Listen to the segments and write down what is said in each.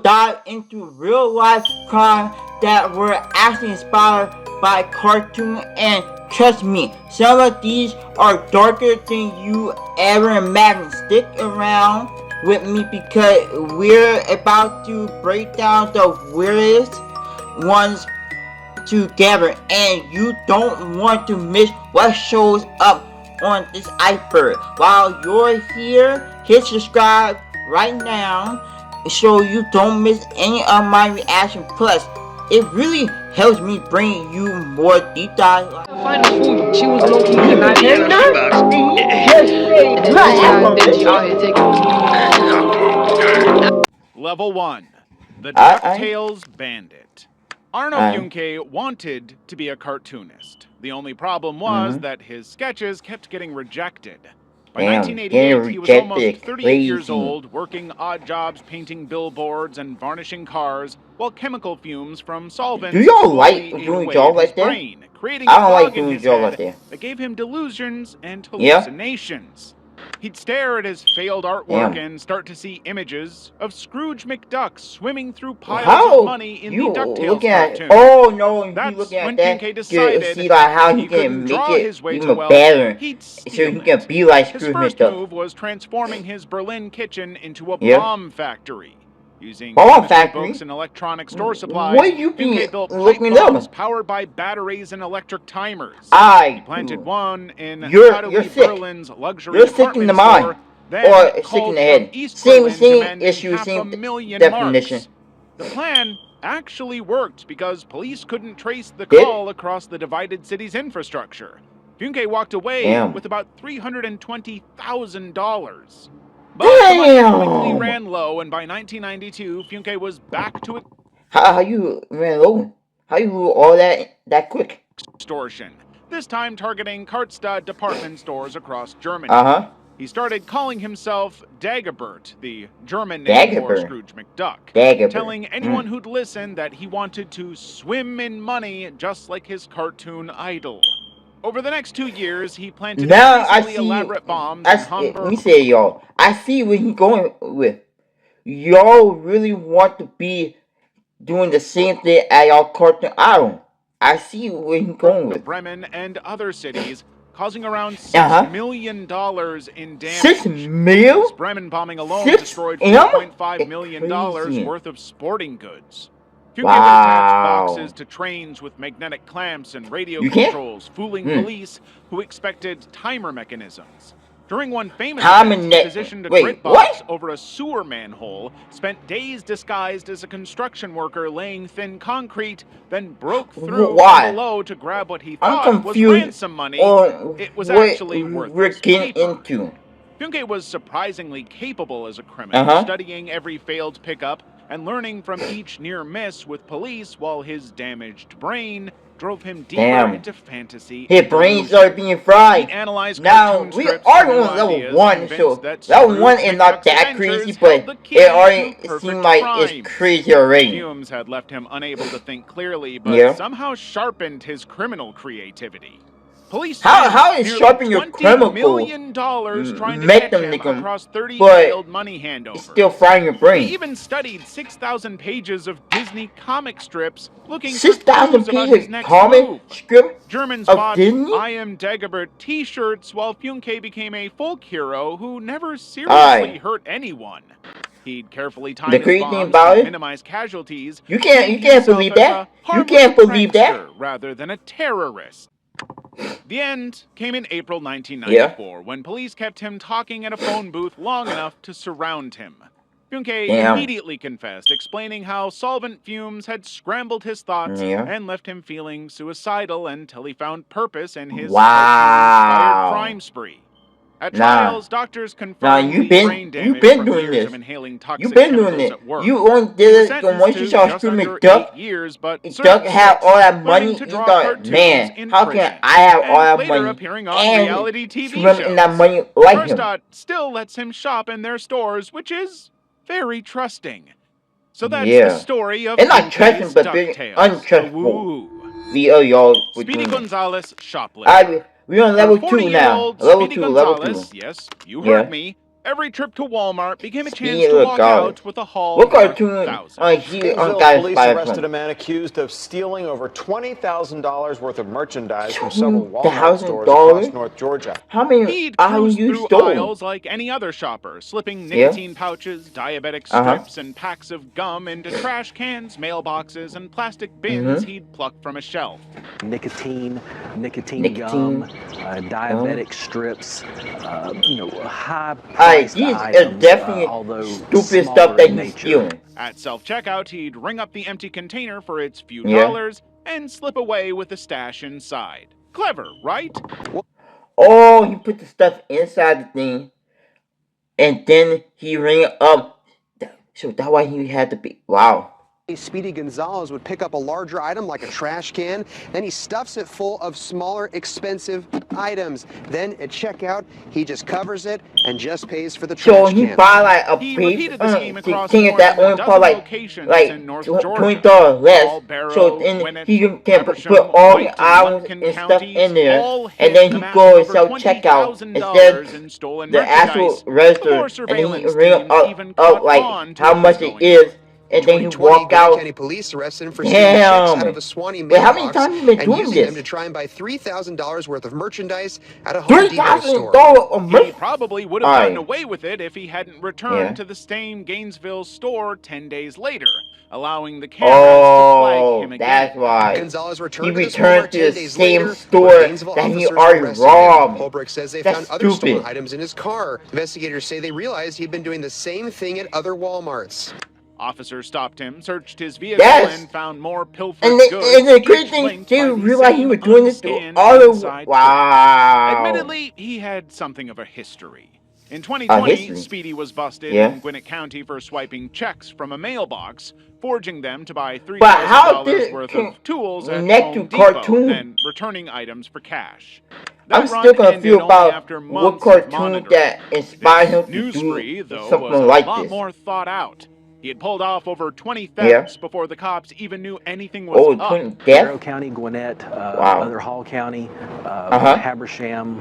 dive into real life crime that were actually inspired by cartoon, and trust me, some of these are darker than you ever imagined. Stick around with me because we're about to break down the weirdest ones together, and you don't want to miss what shows up on this iceberg. While you're here, hit subscribe right now so you don't miss any of my reaction. Plus, it really helps me bring you more deep dives. Final food. She was low-key conniving at her shoebox. And this guy Benji out here taking Level 1. The DuckTales Bandit. Arno Funke wanted to be a cartoonist. The only problem was that his sketches kept getting rejected. By 1988, he was almost 38 years old, working odd jobs painting billboards and varnishing cars, while chemical fumes from solvents slowly ate away at his brain, creating a fog in his head that gave him delusions and hallucinations. He'd stare at his failed artwork and start to see images of Scrooge McDuck swimming through piles of money in the DuckTales cartoon. Oh no, that's looking at when that, Funke decided see like how he can draw make his way it to even wealth. better, He'd so he can steal be like His Scrooge first McDuck. move was transforming his Berlin kitchen into a bomb factory. Using books and electronic store supplies, Funke built pipe bombs powered by batteries and electric timers. He planted one in Berlin's luxury department store, then called from East Berlin demanding $500,000 marks. The plan actually worked because police couldn't trace the call across the divided city's infrastructure. Funke walked away with about $320,000. But the money quickly ran low, and by 1992, Funke was back to How you ran low? How you do all that quick? Extortion. This time targeting Karstadt department stores across Germany. He started calling himself Dagobert, the German name for Scrooge McDuck, telling anyone who'd listen that he wanted to swim in money just like his cartoon idol. Over the next 2 years, he planted increasingly elaborate bombs in Hamburg. Let me say, y'all, I see where he's going with. Y'all really want to be doing the same thing at y'all cartoon idol. I see where he's going with. Bremen and other cities, causing around $6 million in damage. 6 million? This Bremen bombing alone destroyed $4.5 million worth of sporting goods. Funke would attach boxes to trains with magnetic clamps and radio controls, fooling police who expected timer mechanisms. During one famous event, he positioned a grid box over a sewer manhole, spent days disguised as a construction worker laying thin concrete, then broke through from below to grab what he thought was ransom money. It was actually worthless paper. Funke was surprisingly capable as a criminal, studying every failed pickup and learning from each near miss with police, while his damaged brain drove him deeper into fantasy. His brain started being fried. Now, we are on level 1, so level 1 is not that crazy, but it already seemed like it's crazy already. Fumes had left him unable to think clearly, but somehow sharpened his criminal creativity. Police how is sharpening your criminal $20 million trying to catch him across 30 failed money handovers. It's still frying your brain. He even studied 6,000 pages of Disney comic strips looking for 6,000 clues about his next move. Germans bought I Am Dagobert t-shirts, while Funke became a folk hero who never seriously hurt anyone. He'd carefully time his bombs to minimize casualties. You can't believe that. You can't believe that. Rather than a terrorist. The end came in April 1994, when police kept him talking at a phone booth long enough to surround him. Funke immediately confessed, explaining how solvent fumes had scrambled his thoughts and left him feeling suicidal until he found purpose in his inspired crime spree. At trials, doctors confirmed brain damage from years of inhaling toxic chemicals at work. You only did it once you saw Scrooge McDuck. Duck had all that money. You thought, man, how can I have all that money and swim in that money like him? Still lets him shop in their stores, which is very trusting. So that's the story of Funke's DuckTales. Untrustful. Y'all. Speedy Gonzales shoplifting. We're on level 2 now. Level 2. Yes, you heard me, Every trip to Walmart became a chance Speedy to walk Gonzales. out with a haul What worth cartoon thousands. Gainesville got police inspired arrested from? a man accused of stealing over $20,000 worth of merchandise from several Walmart stores across North Georgia. How many He'd items cruised you through stole? aisles like any other shopper, slipping nicotine pouches, diabetic strips, and packs of gum into trash cans, mailboxes, and plastic bins he'd plucked from a shelf. Nicotine gum, diabetic strips, high-priced items, definitely although stupid stuff that he's stealing. At self-checkout, he'd ring up the empty container for its few dollars and slip away with the stash inside. Clever, right? Oh, he put the stuff inside the thing, and then he ring it up. So that's why he had to be. Wow. Speedy Gonzales would pick up a larger item like a trash can, then he stuffs it full of smaller, expensive items. Then at checkout, he just covers it and just pays for the trash can. So he buy like a He piece, repeated the scheme across thing more that than a only dozen for like locations in North Georgia. $20 less. Barrow, So then Gwinnett, he can Habersham, put all White, the items and and stuff counties in there, all and then hit he amassing go and over self checkout $20,000 in instead stolen the actual merchandise register, before and then he surveillance ring teams even up caught like on to how what much was it going is. And then he 2020, walk Gwinnett out. County Police arrested him for stealing checks out of a Swanee Wait, how many mailbox times you been and doing using this? them to try and buy $3,000 worth of merchandise at a Home Depot store. $3,000 He probably would have gotten away with it if he hadn't returned to the same Gainesville store 10 days later, allowing the cameras to flag him again. That's why. Gonzales He returned returned to the 10 days same later, store Gainesville that he officers already arrested him. robbed. Holbrook says they That's found other stolen stupid. items in his car. Investigators say they realized he'd been doing the same thing at other Walmarts. Officers stopped him, searched his vehicle, and found more pilfered goods. And the great thing, they realized he was doing this to all the. Wow. Admittedly, he had something of a history. In 2020, Speedy was busted in Gwinnett County for swiping checks from a mailbox, forging them to buy $3,000 worth of tools at Home Depot, then returning items for cash. I'm still confused about what cartoon that inspired him to do something like this. More thought out. He had pulled off over 20 thefts before the cops even knew anything was up. Barrow County, Gwinnett, other Hall County, Habersham,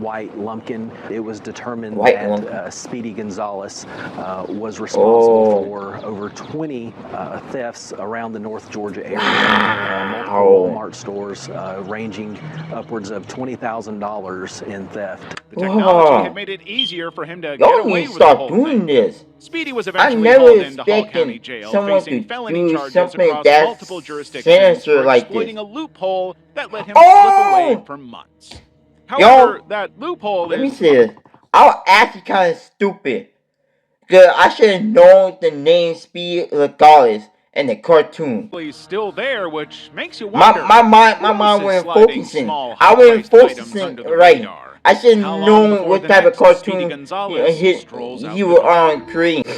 White, Lumpkin. It was determined that Speedy Gonzales was responsible for over 20 thefts around the North Georgia area. Multiple Walmart stores ranging upwards of $20,000 in theft. The technology had made it easier for him to get away with the whole thing. This. Speedy was eventually hauled into Hall County Jail, facing felony charges across multiple jurisdictions for exploiting a loophole that let him slip away for months. However, that loophole let me see this. I was actually kind of stupid. Cause I should have known the name Speedy Gonzales in the cartoon. He's still there, which makes you wonder. My mind wasn't focusing. I wasn't focusing right. I should have known what type of cartoon he was on creating.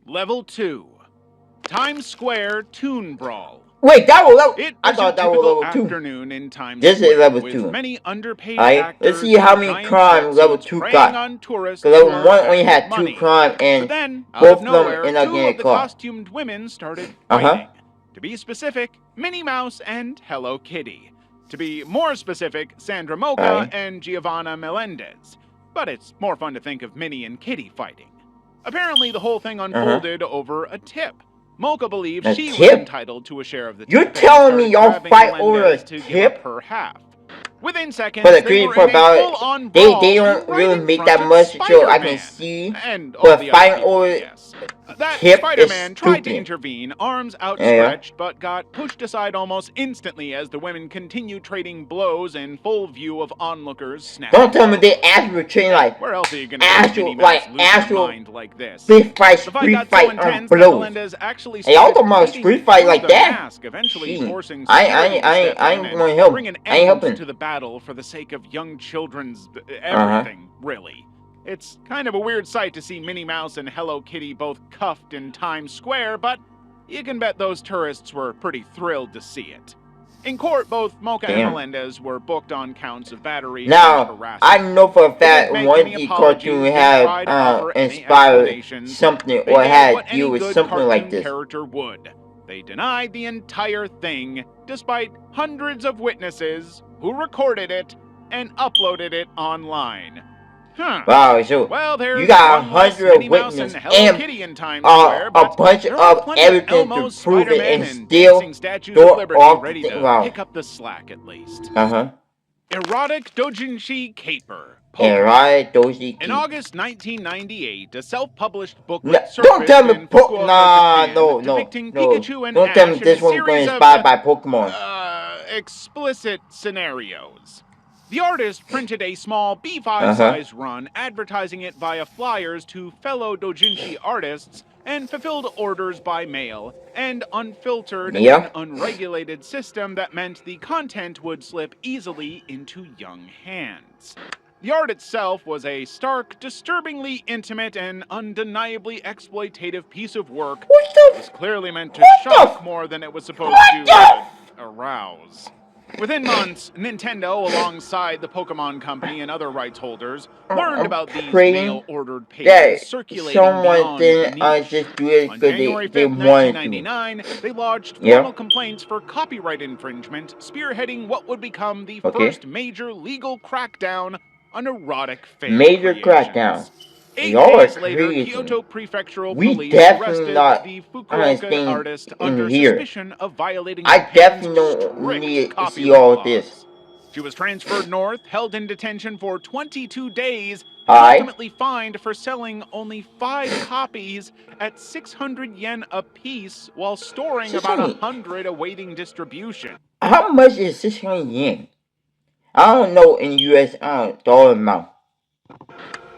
Level 2. Times Square Toon Brawl. Wait, that was level. I thought that was level 2. Afternoon in Times this Square, is level 2. With many underpaid actors, let's see how many crimes level 2 got. Because level 1 only had 2 crimes, and then, both of them ended up getting caught. Costumed women started fighting. To be specific, Minnie Mouse and Hello Kitty. To be more specific, Sandra Mocha and Giovanna Melendez. But it's more fun to think of Minnie and Kitty fighting. Apparently, the whole thing unfolded over a tip. Mocha believes she was entitled to a share of the tip. You're telling me y'all fight over a tip? Her half. Within seconds, but the crazy part about it, they don't really make that much so I can see. But fighting over that tip Spider-Man is tried to intervene, arms outstretched, but got pushed aside almost instantly as the women continued trading blows in full view of onlookers. Don't tell me they actually train like where else are you gonna actual like this? Street fight on blows. Hey, y'all talking about street fight like that? I ain't gonna help. I ain't helping. To the battle for the sake of young children's everything, really. It's kind of a weird sight to see Minnie Mouse and Hello Kitty both cuffed in Times Square, but you can bet those tourists were pretty thrilled to see it. In court, both Mocha and Melendez were booked on counts of battery and harassment. I know for a fact one cartoon had inspired something or had to do with something like this. Character would. They denied the entire thing, despite hundreds of witnesses who recorded it and uploaded it online. Wow, so well, you got 100 witnesses and a bunch of evidence to prove it, and still throw off the thing. Wow. Pick up the slack at least. Uh-huh. Erotic doujinshi caper. Erotic doujinshi caper. In August 1998, a self-published booklet don't tell me in Fukuoka, Japan, depicting Pikachu and don't tell me Ash this in a one's going series to inspired by Pokemon. Explicit scenarios. The artist printed a small B5 size run, advertising it via flyers to fellow doujinshi artists, and fulfilled orders by mail, and unfiltered and unregulated system that meant the content would slip easily into young hands. The art itself was a stark, disturbingly intimate, and undeniably exploitative piece of work that was clearly meant to shock more than it was supposed to arouse. Within months, Nintendo, alongside the Pokemon Company and other rights holders, learned about these mail-ordered pages circulating beyond the niche. On January 5th, 1999, they lodged formal complaints for copyright infringement, spearheading what would become the first major legal crackdown on erotic fan creations. 8 days later, Kyoto Prefectural Police arrested the Fukuoka artist under suspicion of violating Japan's strict copyright laws. She was transferred north, held in detention for 22 days, and ultimately fined for selling only 5 copies at 600 yen a piece while storing about 100 awaiting distribution. How much is 600 yen? I don't know in the US dollar amount.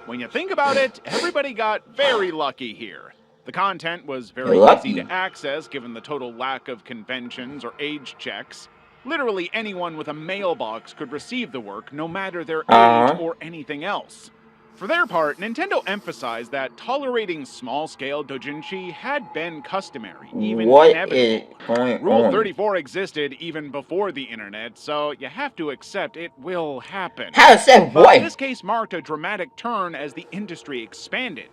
When you think about it, everybody got very lucky here. The content was very easy to access given the total lack of conventions or age checks. Literally anyone with a mailbox could receive the work, no matter their age or anything else. For their part, Nintendo emphasized that tolerating small-scale doujinshi had been customary, even inevitable. Rule 34 existed even before the internet, so you have to accept it will happen. But this case marked a dramatic turn as the industry expanded.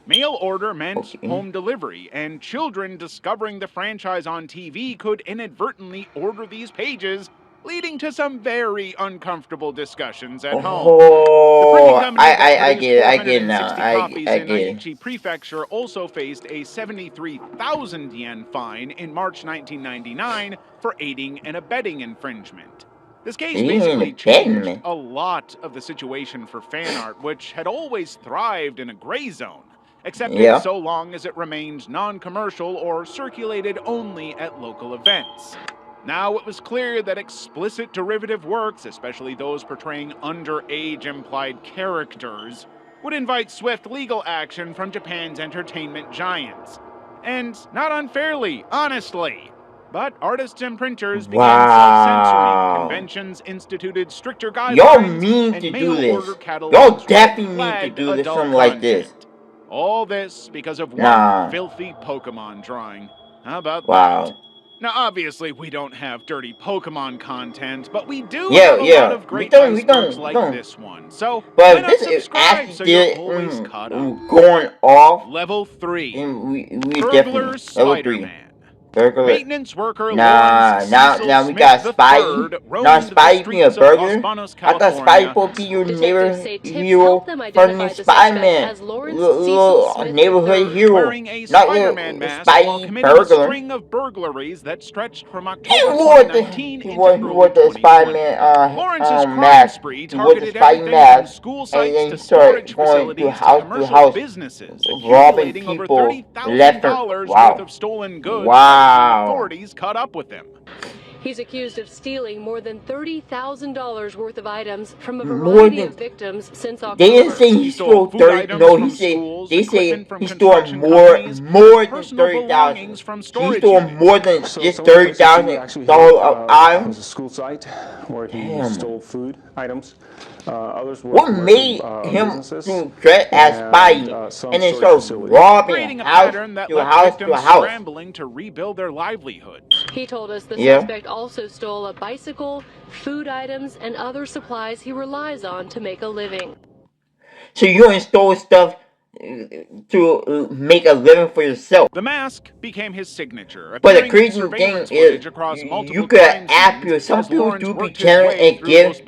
Mail order meant home delivery, and children discovering the franchise on TV could inadvertently order these pages, leading to some very uncomfortable discussions at home. I get it now. I get it. Aichi Prefecture also faced a 73,000 yen fine in March 1999 for aiding and abetting infringement. This case basically changed a lot of the situation for fan art, which had always thrived in a gray zone, except so long as it remained non-commercial or circulated only at local events. Now it was clear that explicit derivative works, especially those portraying underage implied characters, would invite swift legal action from Japan's entertainment giants. And not unfairly, honestly. But artists and printers began self-censoring. Conventions instituted stricter guidelines. Y'all mean to do this. Y'all definitely mean to do this, something like this. All this because of one filthy Pokemon drawing. How about that? Now, obviously, we don't have dirty Pokemon content, but we do have a lot of great icebergs like this one. So, why not subscribe so you're always caught up? Going off. Level 3. Burglar Spider-Man. Maintenance worker now we got Spidey. Now Spidey being a burglar. I thought Spidey supposed to be your neighborhood hero from Spider-Man. Little neighborhood hero. Not little Spidey burglar. String of burglaries that stretched from He wore the Spider-Man mask. He wore the Spidey mask. And then he started going to house to house, robbing people left and worth of stolen goods. Authorities caught up with him. He's accused of stealing more than $30,000 worth of items from a variety of victims since October. They didn't say he stole 30. No, they say he stole more than 30,000. He stole more than just $30,000 of items. It was a school site where he stole food items. Others were what made him dress as Spidey and then start robbing house to house to house? Scrambling to rebuild their livelihoods. He told us the suspect also stole a bicycle, food items, and other supplies he relies on to make a living. So you install stuff to make a living for yourself. The mask became his signature. But the crazy thing is, you could ask people. Some people do be generous and give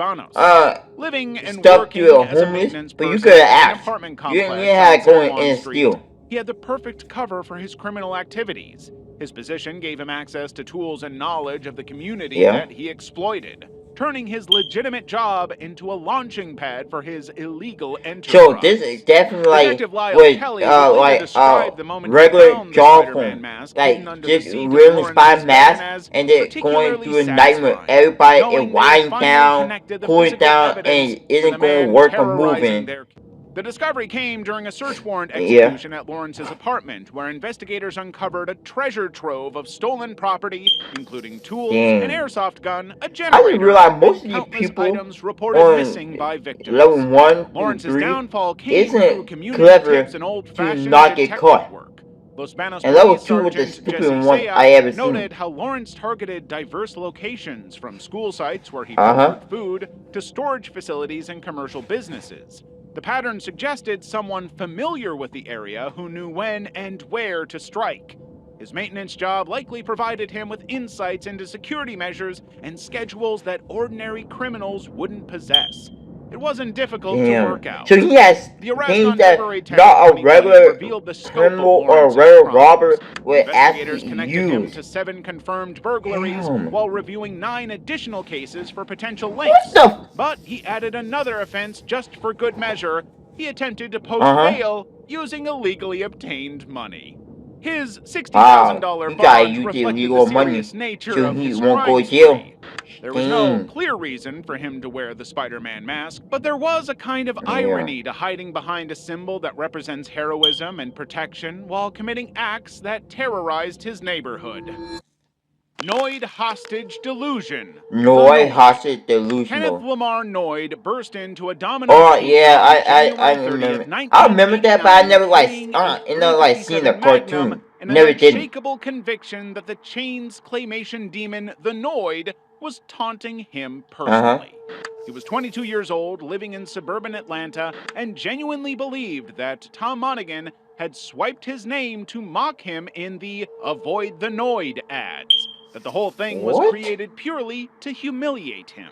living and stuff working to a as a homeless, maintenance but you person could in an ask. apartment You complex didn't have to go in and Street. steal. He had the perfect cover for his criminal activities. His position gave him access to tools and knowledge of the community that he exploited, turning his legitimate job into a launching pad for his illegal enterprise. So this is definitely like regular jaw phone, like just wearing a spy mask and then going through a nightmare. Everybody is lying down, cooling down, and isn't going to work or moving. The discovery came during a search warrant execution at Lawrence's apartment, where investigators uncovered a treasure trove of stolen property, including tools, an airsoft gun, a generator, I didn't realize most of these people items reported missing by victims. Level 1 Lawrence's through 3 downfall came through isn't community clever tips and to old-fashioned not get detective caught. work. Los Banos And level Police 2 was the Sergeant stupid Jesse one I ever noted seen. how Lawrence targeted diverse locations, from school sites where he delivered food to storage facilities and commercial businesses. The pattern suggested someone familiar with the area who knew when and where to strike. His maintenance job likely provided him with insights into security measures and schedules that ordinary criminals wouldn't possess. It wasn't difficult to work out. So he has The arrest things on that February 10th, not a regular revealed the scope criminal of or a Lawrence's regular crimes. robber would Investigators actually connected him use. to 7 confirmed burglaries while reviewing 9 additional cases for potential What links. the? But he added another offense just for good measure. He attempted to post bail using illegally obtained money. His $60,000 bond reflected the serious nature of his crime spree. There was no clear reason for him to wear the Spider-Man mask, but there was a kind of irony to hiding behind a symbol that represents heroism and protection while committing acts that terrorized his neighborhood. Noid hostage delusion. Noid hostage delusional. Kenneth Lamar Noid burst into a Domino's I remember. I remember that, but I never seen the cartoon. Never did. Unshakable conviction that the chain's claymation demon, the Noid, was taunting him personally. He was 22 years old, living in suburban Atlanta, and genuinely believed that Tom Monaghan had swiped his name to mock him in the Avoid the Noid ads. That the whole thing was created purely to humiliate him.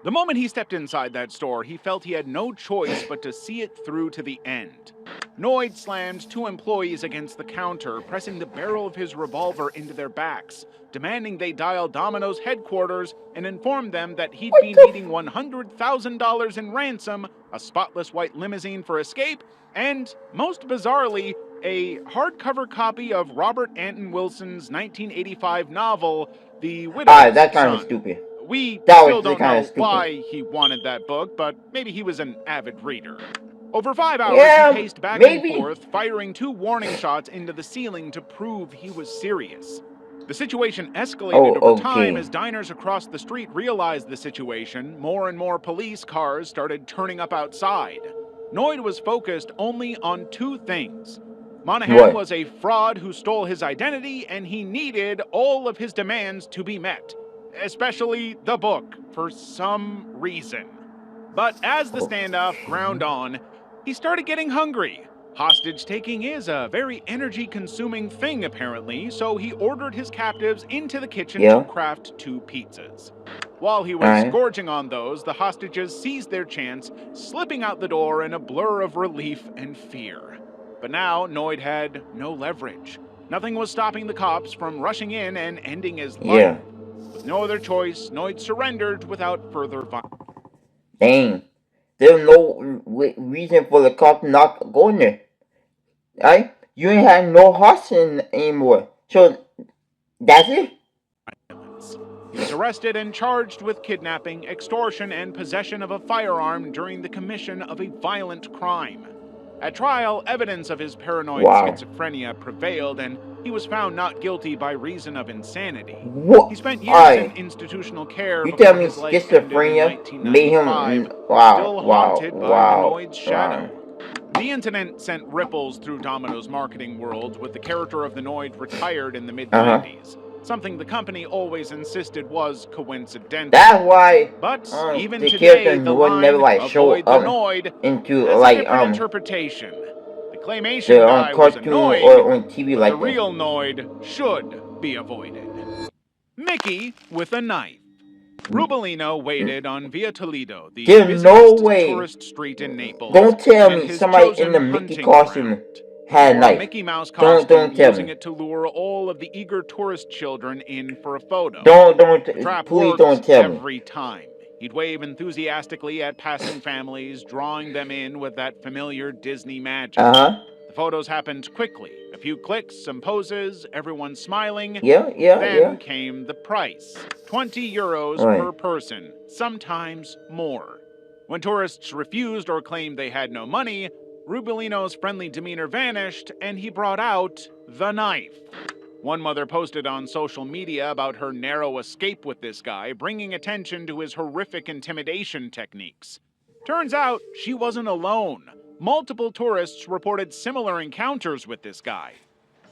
The moment he stepped inside that store, he felt he had no choice but to see it through to the end. Noid slammed 2 employees against the counter, pressing the barrel of his revolver into their backs, demanding they dial Domino's headquarters and inform them that he'd be needing $100,000 in ransom, a spotless white limousine for escape, and, most bizarrely, a hardcover copy of Robert Anton Wilson's 1985 novel, The Widow's Son. That's kind of stupid. We still don't know why he wanted that book, but maybe he was an avid reader. Over 5 hours, he paced back and forth, firing 2 warning shots into the ceiling to prove he was serious. The situation escalated over time as diners across the street realized the situation. More and more police cars started turning up outside. Noid was focused only on 2 things. Monaghan was a fraud who stole his identity, and he needed all of his demands to be met. Especially the book, for some reason. But as the standoff ground on, he started getting hungry. Hostage-taking is a very energy-consuming thing, apparently, so he ordered his captives into the kitchen to craft 2 pizzas. While he was gorging on those, the hostages seized their chance, slipping out the door in a blur of relief and fear. But now, Noid had no leverage. Nothing was stopping the cops from rushing in and ending his life. With no other choice, Noid surrendered without further violence. Dang. There's no reason for the cops not going there. Right? You ain't have no hostage anymore. So, that's it? He was arrested and charged with kidnapping, extortion, and possession of a firearm during the commission of a violent crime. At trial, evidence of his paranoid schizophrenia prevailed, and he was found not guilty by reason of insanity. He spent years in institutional care. You tell me schizophrenia made him still haunted by the Noid's shadow. The incident sent ripples through Domino's marketing world, with the character of the Noid retired in the mid-90s. Something the company always insisted was coincidental. That's why but even today, the line never show Avoid the up Noid into has a different interpretation. The claymation guy was annoying, or on TV but like the real Noid should be avoided. Mickey with a knife. Rubalino waited on Via Toledo, the busiest tourist street in Naples. Don't tell me somebody in the Mickey costume had a knife. Mickey Mouse costume, don't tell using me. it to lure all of the eager tourist children in for a photo. Please don't tell me. Every time. He'd wave enthusiastically at passing families, drawing them in with that familiar Disney magic. The photos happened quickly. A few clicks, some poses, everyone smiling. Then came the price. 20 euros per person, sometimes more. When tourists refused or claimed they had no money, Rubalino's friendly demeanor vanished, and he brought out the knife. One mother posted on social media about her narrow escape with this guy, bringing attention to his horrific intimidation techniques. Turns out she wasn't alone. Multiple tourists reported similar encounters with this guy.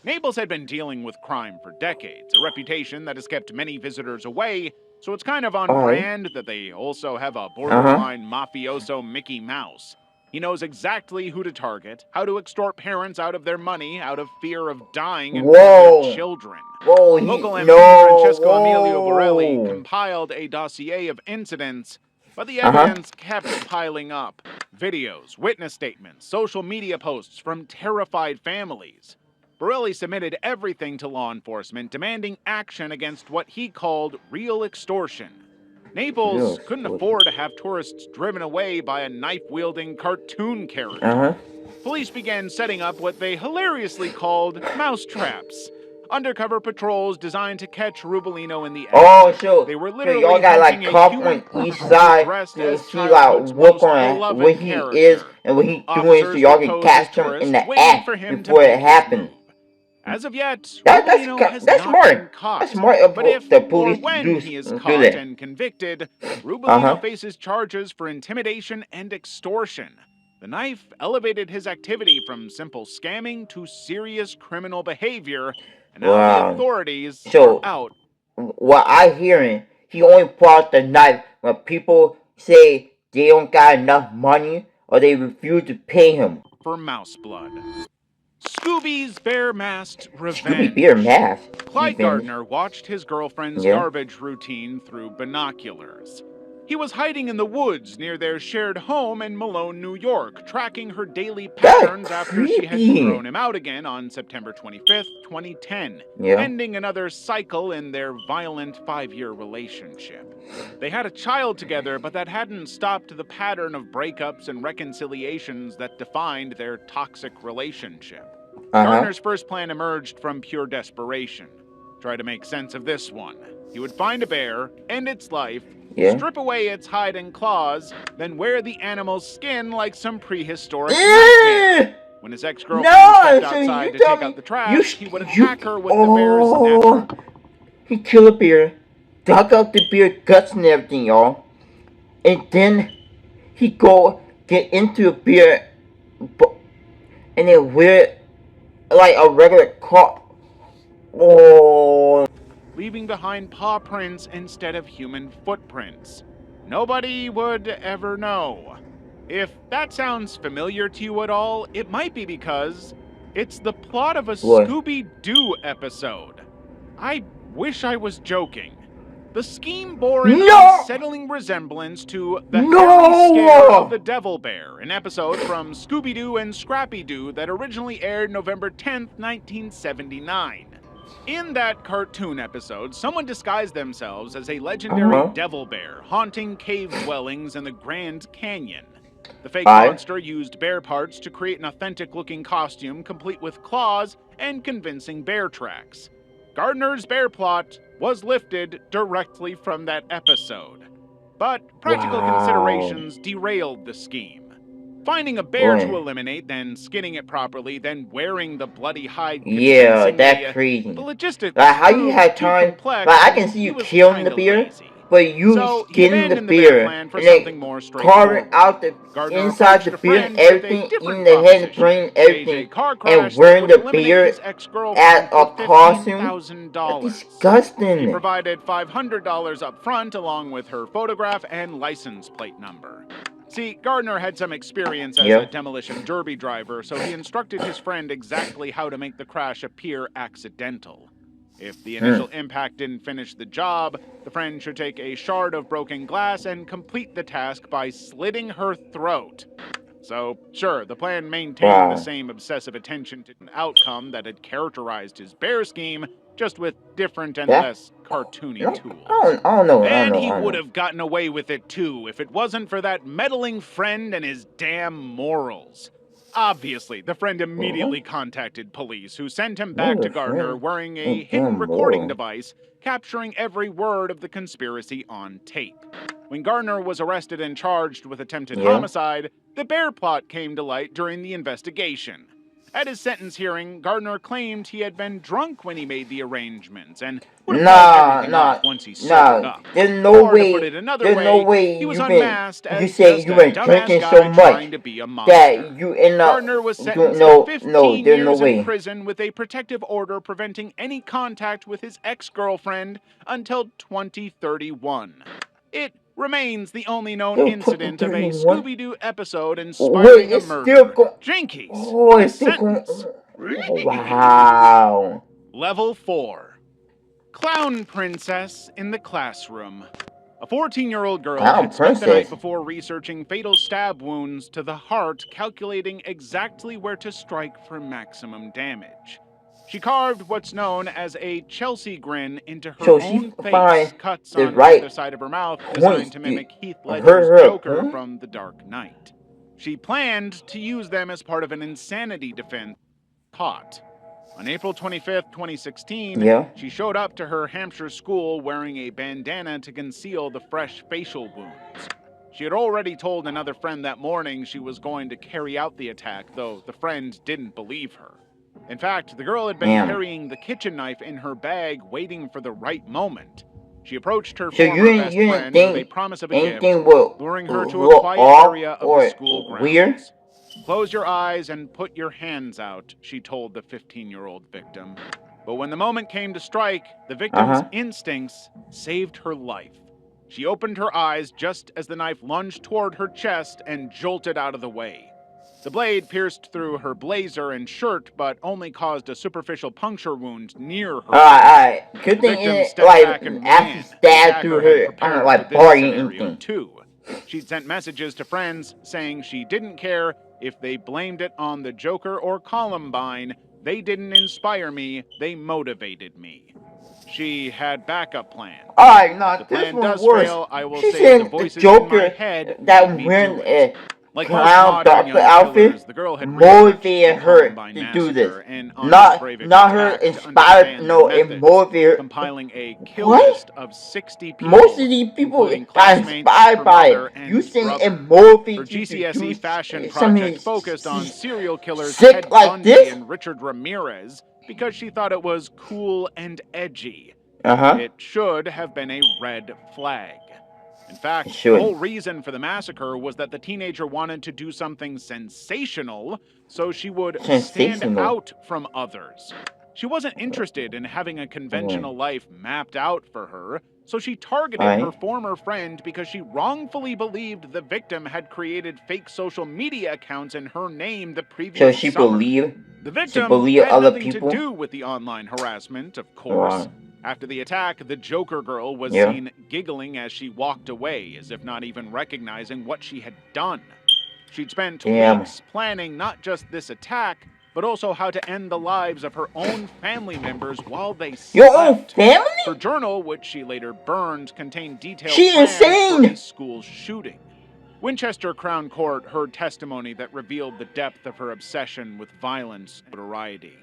Naples had been dealing with crime for decades, a reputation that has kept many visitors away, so it's kind of on brand that they also have a borderline mafioso Mickey Mouse. He knows exactly who to target, how to extort parents out of their money out of fear of dying and their children. Local MP Francesco Emilio Borelli compiled a dossier of incidents, but the evidence kept piling up. Videos, witness statements, social media posts from terrified families. Borelli submitted everything to law enforcement, demanding action against what he called real extortion. Naples couldn't afford to have tourists driven away by a knife-wielding cartoon character. Police began setting up what they hilariously called mousetraps. Undercover patrols designed to catch Rubalino in the act. They were literally y'all got like cop on each side to see like what on what he is and what he doing, so y'all can catch him in the act before it happens. As of yet, that's smart. That's smart But if the police or when do, he is do caught that. and convicted, Rubalino faces charges for intimidation and extortion. The knife elevated his activity from simple scamming to serious criminal behavior, and now the authorities are out. What I hearing, he only brought the knife when people say they don't got enough money or they refuse to pay him. For mouse blood. Scooby's Bear-Masked Revenge. Scooby Bear-Masked? Clyde Gardner watched his girlfriend's garbage routine through binoculars. He was hiding in the woods near their shared home in Malone, New York, tracking her daily patterns after she had thrown him out again on September 25th, 2010, ending another cycle in their violent 5-year relationship. They had a child together, but that hadn't stopped the pattern of breakups and reconciliations that defined their toxic relationship. Gardner's first plan emerged from pure desperation. Try to make sense of this one. He would find a bear, end its life, strip away its hide and claws, then wear the animal's skin like some prehistoric nightmare. When his ex-girlfriend stepped outside to take out the trash, he would attack her with the bear's natural... He killed a bear, dug out the bear guts and everything, y'all. And then he go get into a bear and then wear it like a regular car. Leaving behind paw prints instead of human footprints. Nobody would ever know. If that sounds familiar to you at all, it might be because it's the plot of a Scooby-Doo episode. I wish I was joking. The scheme bore an unsettling resemblance to the Hairy Scare of the Devil Bear, an episode from Scooby-Doo and Scrappy-Doo that originally aired November 10th, 1979. In that cartoon episode, someone disguised themselves as a legendary devil bear haunting cave dwellings in the Grand Canyon. The fake monster used bear parts to create an authentic-looking costume complete with claws and convincing bear tracks. Gardner's bear plot was lifted directly from that episode. But practical considerations derailed the scheme. Finding a bear to eliminate, then skinning it properly, then wearing the bloody hide. Yeah, that's crazy. The logistics like how you had time? complex, like I can see you killing the bear, but you skinning the bear and then carving out the inside the bear and everything, even the head and brain, everything, and wearing the bear as a costume. That's disgusting. He provided $500 up front along with her photograph and license plate number. See, Gardner had some experience as a demolition derby driver, so he instructed his friend exactly how to make the crash appear accidental. If the initial impact didn't finish the job, the friend should take a shard of broken glass and complete the task by slitting her throat. So, sure, the plan maintained the same obsessive attention to an outcome that had characterized his bear scheme, just with different and less cartoony tools. And he would have gotten away with it too if it wasn't for that meddling friend and his damn morals. Obviously, the friend immediately contacted police, who sent him back to Gardner wearing a hidden recording device, capturing every word of the conspiracy on tape. When Gardner was arrested and charged with attempted homicide, the bear plot came to light during the investigation. At his sentence hearing, Gardner claimed he had been drunk when he made the arrangements and would have called everything off once he sobered up. There's no way. To put it another There's no way he was you unmasked you as say just you a been dumbass drinking guy so much trying to be a monster. that you end up. Gardner was sentenced to 15 years in prison with a protective order preventing any contact with his ex-girlfriend until 2031. It remains the only known incident of a Scooby-Doo episode inspiring a murder. Jinkies, sentence. Wow. Level 4. Clown Princess in the Classroom. A 14-year-old girl had spent the night before researching fatal stab wounds to the heart, calculating exactly where to strike for maximum damage. She carved what's known as a Chelsea grin into her own face, cuts on either side of her mouth designed to mimic Heath Ledger's Joker from The Dark Knight. She planned to use them as part of an insanity defense caught. On April 25th, 2016, she showed up to her Hampshire school wearing a bandana to conceal the fresh facial wounds. She had already told another friend that morning she was going to carry out the attack, though the friend didn't believe her. In fact, the girl had been carrying the kitchen knife in her bag, waiting for the right moment. She approached her former best friend with a promise of a gift, luring her to a quiet area of the school grounds. Close your eyes and put your hands out, she told the 15-year-old victim. But when the moment came to strike, the victim's instincts saved her life. She opened her eyes just as the knife lunged toward her chest and jolted out of the way. The blade pierced through her blazer and shirt, but only caused a superficial puncture wound near her. Good thing it, like, after stabbed through her, I don't know, like, body or anything. She'd sent messages to friends saying she didn't care if they blamed it on the Joker or Columbine. They didn't inspire me, they motivated me. She had backup plans. Alright, no, the this plan one does worse. fail, I will She say said the voices the Joker in my head that wearing a like clown doctor outfit motivated her to do this. Not her inspired, no, it motivated. Compiling a kill list of 60 people, most of these people are inspired by it. You saying it motivates you to do GCSE fashion something project focused on serial killers sick Ted like Bundy this? and Richard Ramirez because she thought it was cool and edgy. Uh-huh. It should have been a red flag. In fact, the whole reason for the massacre was that the teenager wanted to do something sensational so she would stand out from others. She wasn't interested in having a conventional life mapped out for her, so she targeted her former friend because she wrongfully believed the victim had created fake social media accounts in her name the previous summer. So she believed the victim had other nothing people? To do with the online harassment, of course. After the attack, the Joker girl was seen giggling as she walked away, as if not even recognizing what she had done. She'd spent weeks planning not just this attack, but also how to end the lives of her own family members while they slept. Your own family? Her journal, which she later burned, contained detailed plans for a school shooting. Winchester Crown Court heard testimony that revealed the depth of her obsession with violence and notoriety.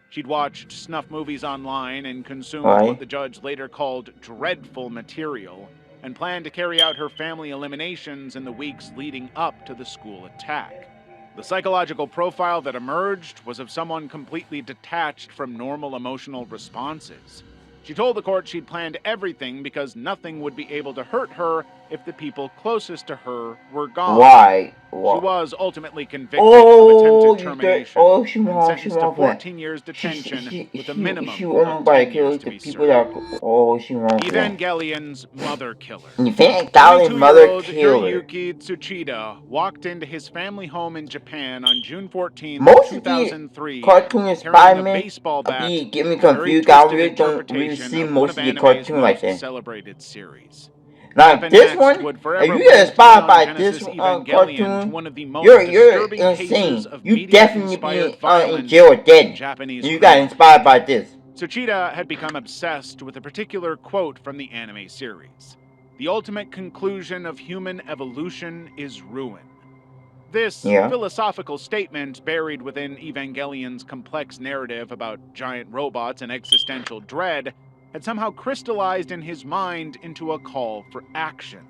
She'd watched snuff movies online and consumed what the judge later called dreadful material, and planned to carry out her family eliminations in the weeks leading up to the school attack. The psychological profile that emerged was of someone completely detached from normal emotional responses. She told the court she'd planned everything because nothing would be able to hurt her if the people closest to her were gone. Why? She was ultimately convicted of attempted termination and sentenced to 14 years detention with a minimum of 10 years to be served. Evangelion's mother killer. 22-year-old Hiroyuki Tsuchida walked into his family home in Japan on June 14, 2003, carrying a baseball bat, a very twisted interpretation of one of anime's most celebrated series. Now this one, if you get inspired by this cartoon, you're insane. You definitely be in jail or dead. You got inspired by this. Tsuchida had become obsessed with a particular quote from the anime series. The ultimate conclusion of human evolution is ruin. This philosophical statement, buried within Evangelion's complex narrative about giant robots and existential dread, had somehow crystallized in his mind into a call for action.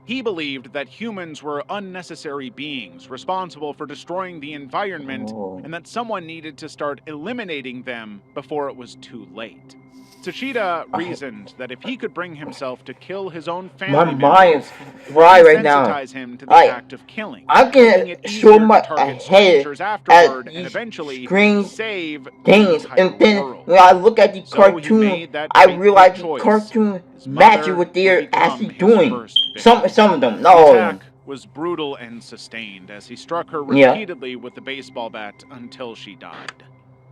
He believed that humans were unnecessary beings responsible for destroying the environment, and that someone needed to start eliminating them before it was too late. Tsuchida reasoned that if he could bring himself to kill his own family members, desensitize him to the act of killing, making it easier to target strangers afterward and eventually save the entire world. When I look at the cartoon, I realize the cartoon matches what they're actually doing. Some of them, not all of them. Was brutal and sustained as he struck her repeatedly with the baseball bat until she died.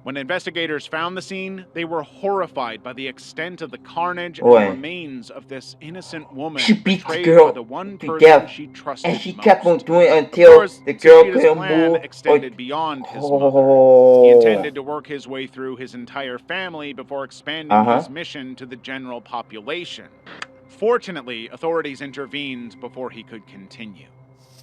When investigators found the scene, they were horrified by the extent of the carnage and the remains of this innocent woman. She beat the girl the one to death, she trusted and she most. kept on doing it until the girl couldn't move. Extended beyond his mother. He intended to work his way through his entire family before expanding his mission to the general population. Fortunately, authorities intervened before he could continue.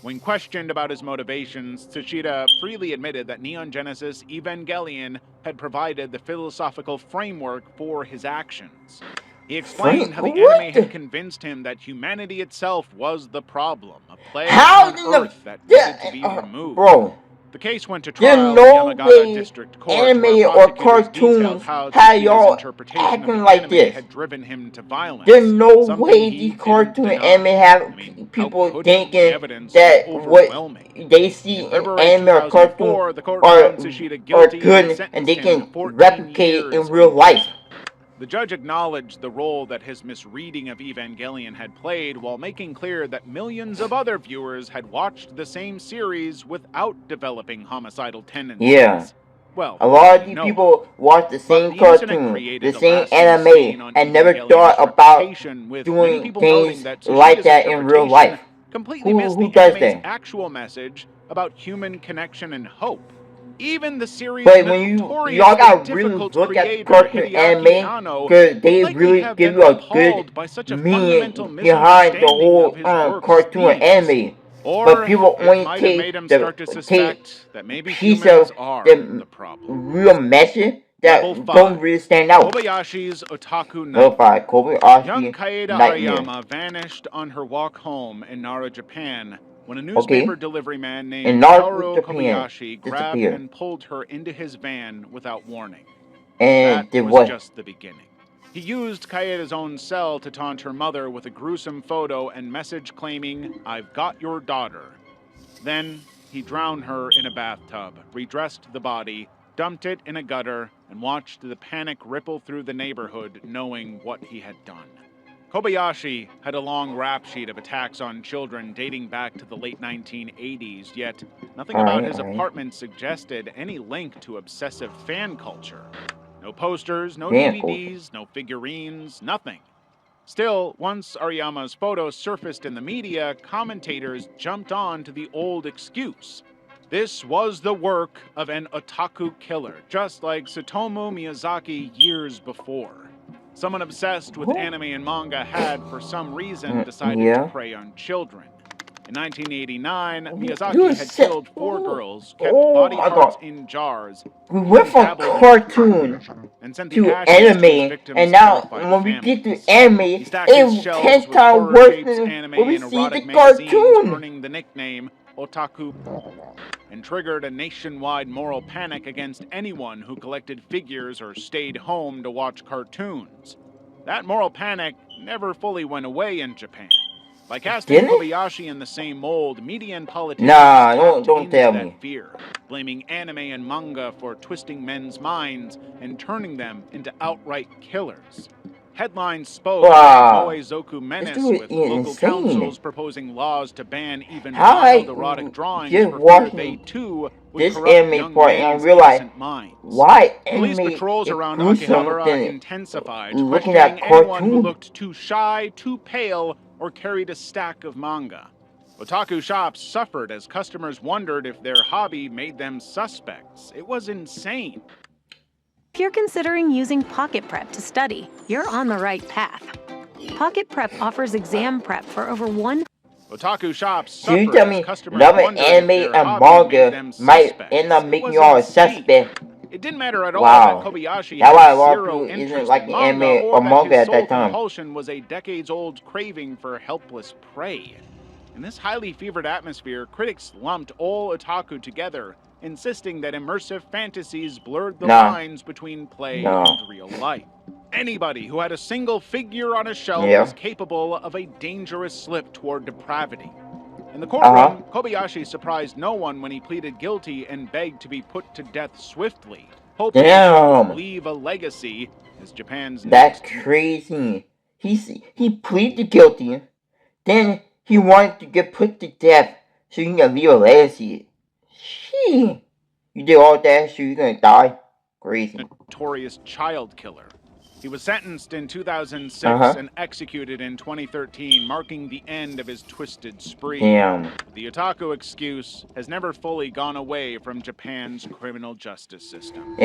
When questioned about his motivations, Tsuchida freely admitted that Neon Genesis Evangelion had provided the philosophical framework for his actions. He explained how the anime had convinced him that humanity itself was the problem, a plague on Earth that needed to be removed. Bro, the case went to trial there's in no Yamagata way District Court, anime or cartoons had y'all acting like this. Had driven him to violence. There's no way these cartoon anime have people thinking that what they see in anime or cartoon are good and they can replicate it in real life. The judge acknowledged the role that his misreading of Evangelion had played, while making clear that millions of other viewers had watched the same series without developing homicidal tendencies. Yeah. Well, a lot of these people watch the same cartoon, the same anime, and never thought about doing things like that in real life. Who does that? Actual message about human connection and hope. Even the series but when y'all gotta really look at the cartoon anime, because they really give you a good meaning behind the whole cartoon anime. But people only take the piece of the real message that don't really stand out. Kobayashi's Otaku Night. Young Kaeda Ariyama vanished on her walk home in Nara, Japan, when a newspaper delivery man named Kaoru Kobayashi grabbed and pulled her into his van without warning. And that was just the beginning. He used Kaeda's own cell to taunt her mother with a gruesome photo and message claiming, "I've got your daughter." Then, he drowned her in a bathtub, redressed the body, dumped it in a gutter, and watched the panic ripple through the neighborhood, knowing what he had done. Kobayashi had a long rap sheet of attacks on children dating back to the late 1980s, yet nothing about his apartment suggested any link to obsessive fan culture. No posters, no DVDs, no figurines, nothing. Still, once Ariyama's photos surfaced in the media, commentators jumped on to the old excuse. This was the work of an otaku killer, just like Tsutomu Miyazaki years before. Someone obsessed with anime and manga had, for some reason, decided to prey on children. In 1989, Miyazaki had killed 4 girls, kept body parts in jars. We went from cartoon to anime, and now when we get to anime, it's 10 times worse than when we see the cartoon. Earning the nickname Otaku, and triggered a nationwide moral panic against anyone who collected figures or stayed home to watch cartoons. That moral panic never fully went away in Japan. By casting Kobayashi in the same mold, media and politicians don't tell me. Fear, blaming anime and manga for twisting men's minds and turning them into outright killers. Headlines spoke of a Moe-zoku menace with local councils proposing laws to ban even mild erotic drawings for fear they too would corrupt young men's innocent minds. Police patrols around Akihabara intensified, questioning anyone who looked too shy, too pale, or carried a stack of manga. Otaku shops suffered as customers wondered if their hobby made them suspects. It was insane. If you're considering using Pocket Prep to study, you're on the right path. Pocket Prep offers exam prep for over Otaku shops suffered. So you tell me loving anime and manga might end up making you all a suspect? It didn't matter at all that Kobayashi had zero interest in manga or that his sole compulsion was a decades-old craving for helpless prey. In this highly fevered atmosphere, critics lumped all otaku together, insisting that immersive fantasies blurred the lines between play and real life. Anybody who had a single figure on a shelf was capable of a dangerous slip toward depravity. In the courtroom, Kobayashi surprised no one when he pleaded guilty and begged to be put to death swiftly, hoping to leave a legacy as Japan's That's crazy. He pleaded guilty, then he wanted to get put to death so he can leave a legacy. Shee. You did all that so you're gonna die? Crazy. Notorious child killer. He was sentenced in 2006 and executed in 2013, marking the end of his twisted spree. The otaku excuse has never fully gone away from Japan's criminal justice system.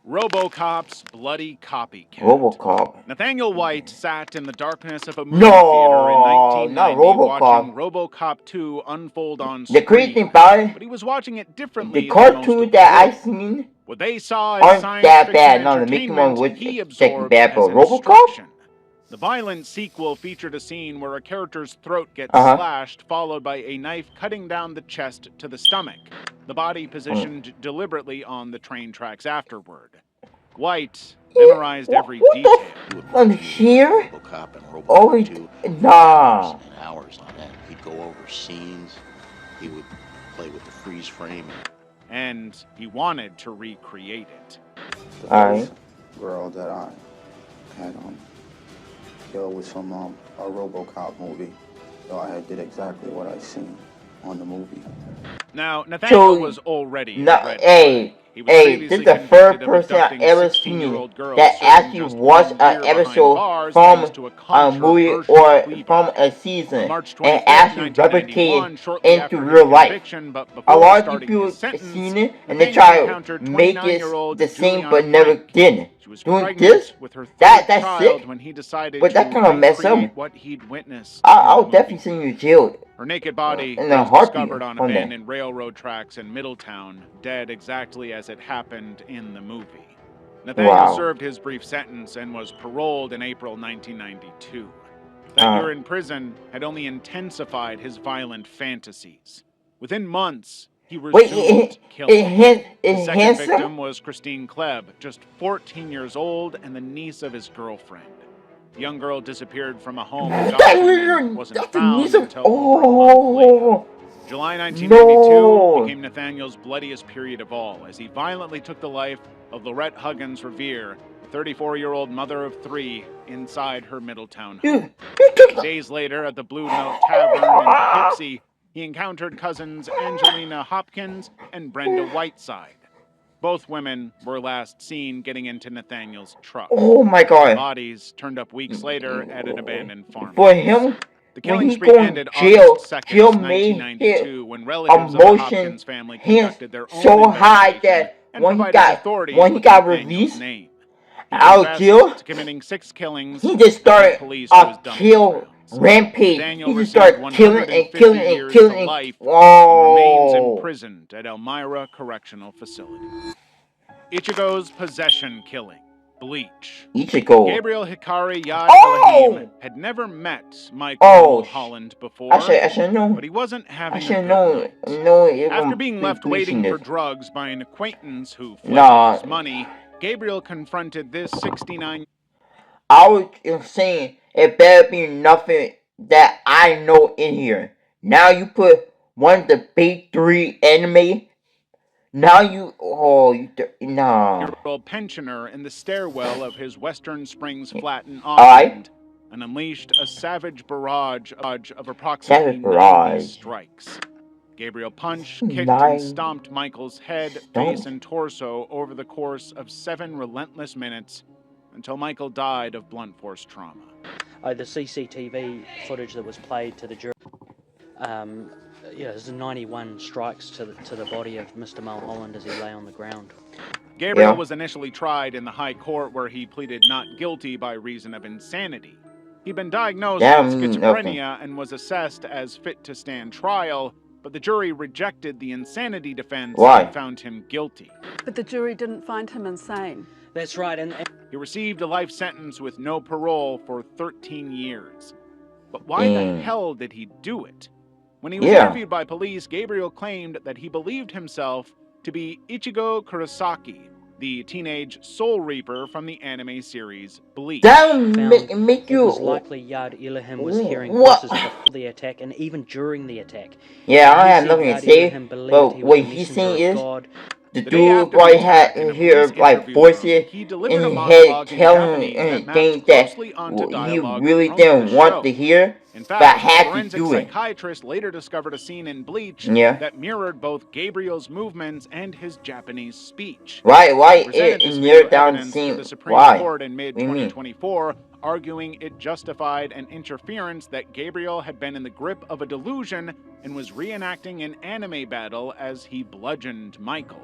RoboCop's bloody copycat. Nathaniel White sat in the darkness of a movie theater in 1990 watching RoboCop 2 unfold on screen. The crazy thing about it, but he was watching it differently. The cartoon that I seen what they saw aren't that bad. No, the making one was second bad, but RoboCop? The violent sequel featured a scene where a character's throat gets slashed, followed by a knife cutting down the chest to the stomach, the body positioned deliberately on the train tracks afterward. White memorized every detail. From here? Hours and hours on end. He'd go over scenes. He would play with the freeze frame. And he wanted to recreate it. The girl that I had killed was from a RoboCop movie. So I did exactly what I seen on the movie. Now, Nathaniel was already this is the first person I ever seen that actually watched an episode from a movie or from a season and actually replicated into real life. A lot of people seen it and they try to make it the same but never did. Doing this, that's sick, but that kind of messed up. I'll definitely send you to jail. Her naked body was discovered on abandoned railroad tracks in Middletown, dead exactly as it happened in the movie. Nathaniel served his brief sentence and was paroled in April 1992. That year in prison had only intensified his violent fantasies. Within months, he resumed killing. His second victim was Christine Klebb, just 14 years old and the niece of his girlfriend. The young girl disappeared from a home and wasn't found until July 1992 became Nathaniel's bloodiest period of all, as he violently took the life of Lorette Huggins Revere, a 34-year-old mother of 3, inside her Middletown home. Days later, at the Blue Note Tavern in Poughkeepsie, he encountered cousins Angelina Hopkins and Brenda Whiteside. Both women were last seen getting into Nathaniel's truck. Oh my God. Bodies turned up weeks later at an abandoned farm. For him, the killing spree ended August 2nd, 1992, when relatives of the Hopkins family conducted their own so high that when he got released out of jail, committing 6 killings, he just started a kill rampage. He just started killing and killing and killing. Remains imprisoned at Elmira Correctional Facility. Ichigo's possession killing. Bleach. Ichigo. Gabriel Hikari Yad Elohim had never met Michael Holland before, I should know. but he wasn't having a good night. After being left waiting for drugs by an acquaintance who fled his money, Gabriel confronted this 69. I was saying it better be nothing that I know in here. Now you put one of the big three anime. Now you, nah. Year-old pensioner in the stairwell of his Western Springs flat in Auckland and unleashed a savage barrage of approximately 90 strikes. Gabriel punched, kicked, and stomped Michael's head, face, and torso over the course of 7 relentless minutes until Michael died of blunt force trauma. The CCTV footage that was played to the jury, there's 91 strikes to the body of Mr. Mulholland as he lay on the ground. Gabriel was initially tried in the High Court where he pleaded not guilty by reason of insanity. He'd been diagnosed with schizophrenia and was assessed as fit to stand trial, but the jury rejected the insanity defense and found him guilty. But the jury didn't find him insane. That's right. And he received a life sentence with no parole for 13 years. But why the hell did he do it? When he was interviewed by police, Gabriel claimed that he believed himself to be Ichigo Kurosaki, the teenage soul reaper from the anime series Bleach. That make you... It was likely Yard Elohim was hearing voices before the attack and even during the attack. Yeah, I have nothing to say, but what he's saying is, the dude probably had hear like voices in his head telling him things that he really didn't want to hear, but had to do it. Psychiatrist later discovered a scene in Bleach that mirrored both Gabriel's movements and his Japanese speech. Why it near down the scene? The Supreme Court in mid-2024, arguing it justified an interference that Gabriel had been in the grip of a delusion and was reenacting an anime battle as he bludgeoned Michael.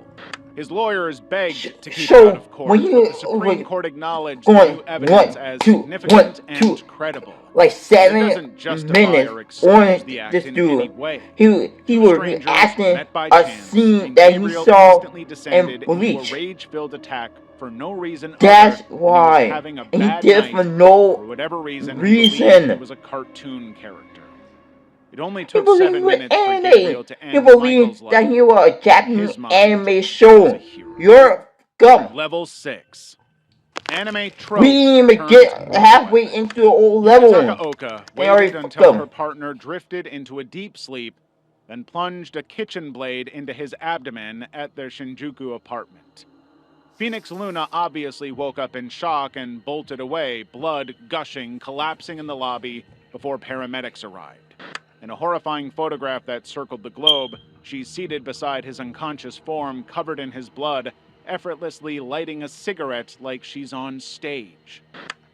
His lawyers begged to keep it out of court, but the Supreme Court acknowledged the new evidence as significant and credible. Like 7 minutes on this dude. He was reacting a scene that he saw in Bleach. A rage-filled attack for no reason. That's why. And he did it for no for whatever reason. It was a cartoon character. It only took 7 minutes for Gabriel to end Michael's life. That he was a Japanese anime show. You're dumb. Level 6. Anime trope. We didn't even get halfway into the old level. Oka waited until her partner drifted into a deep sleep, then plunged a kitchen blade into his abdomen at their Shinjuku apartment. Phoenix Luna obviously woke up in shock and bolted away, blood gushing, collapsing in the lobby before paramedics arrived. In a horrifying photograph that circled the globe, she's seated beside his unconscious form, covered in his blood, effortlessly lighting a cigarette like she's on stage.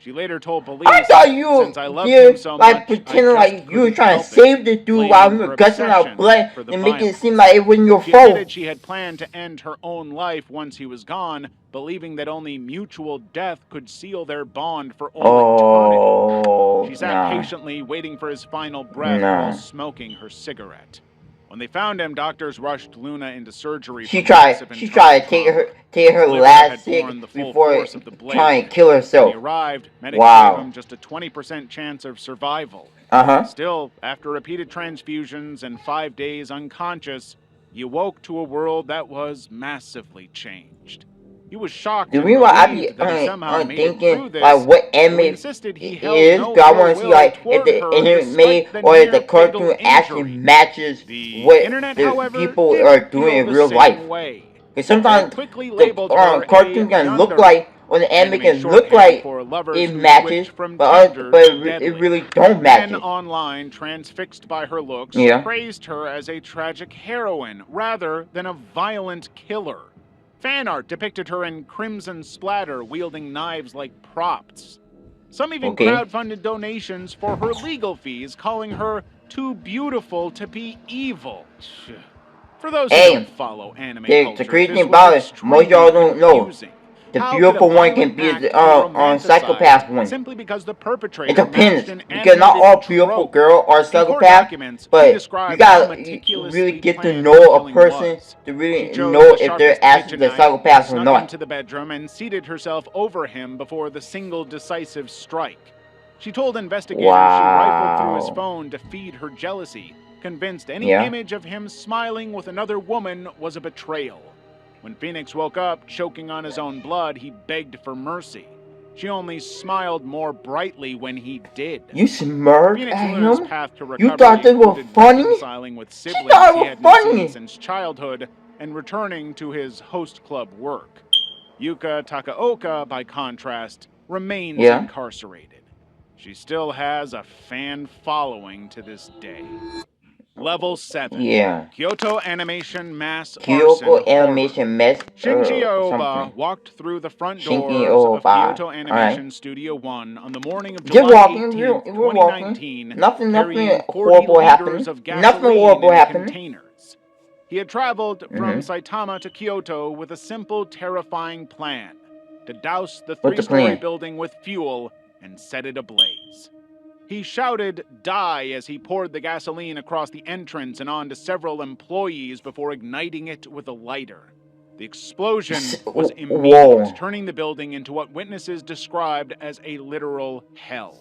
She later told police, I thought you since I loved him so much, pretending like you were trying to save the dude while you were gushing out blood and making it seem like it wasn't your fault. She admitted she had planned to end her own life once he was gone, believing that only mutual death could seal their bond for all eternity. She sat patiently waiting for his final breath while smoking her cigarette. When they found him, doctors rushed Luna into surgery. She tried to take her last sick before trying to kill herself. When he arrived, medics gave him just a 20% chance of survival. Still, after repeated transfusions and 5 days unconscious, he woke to a world that was massively changed. He was shocked and relieved that he somehow made it through this, like what anime he insisted he held no I want to see like toward if the her anime or if the cartoon actually matches what the people are doing in real life. Because sometimes the cartoon can look like, or the anime can look like it matches, but it really don't match. Men online, transfixed by her looks, praised her as a tragic heroine rather than a violent killer. Fan art depicted her in crimson splatter, wielding knives like props. Some even crowdfunded donations for her legal fees, calling her too beautiful to be evil. For those who don't follow anime culture, the crazy thing about it, most y'all don't know. The beautiful one can be on psychopath one. Simply because the perpetrator it depends, because not all beautiful girls are psychopaths, but you gotta really get to know a person to really know if they're actually a psychopath or not. Into the bedroom and seated herself over him before the single decisive strike. She told investigators she rifled through his phone to feed her jealousy, convinced any image of him smiling with another woman was a betrayal. When Phoenix woke up, choking on his own blood, he begged for mercy. She only smiled more brightly when he did. You smirked Phoenix at Luna's him? path to You recovery thought they were included funny? reconciling with She siblings thought it he was hadn't funny. seen since childhood and returning to his host club work. Yuka Takaoka, by contrast, remains incarcerated. She still has a fan following to this day. Level 7. Kyoto Animation Mass Arson Animation Mass Shinji Aoba walked through the front doors of Kyoto Animation Studio 1 on the morning of July 18th, 2019, carrying 40 liters of gasoline in containers. He had traveled from Saitama to Kyoto with a simple, terrifying plan: to douse the 3-story building with fuel and set it ablaze. He shouted, "Die," as he poured the gasoline across the entrance and onto several employees before igniting it with a lighter. The explosion was immediate, turning the building into what witnesses described as a literal hell.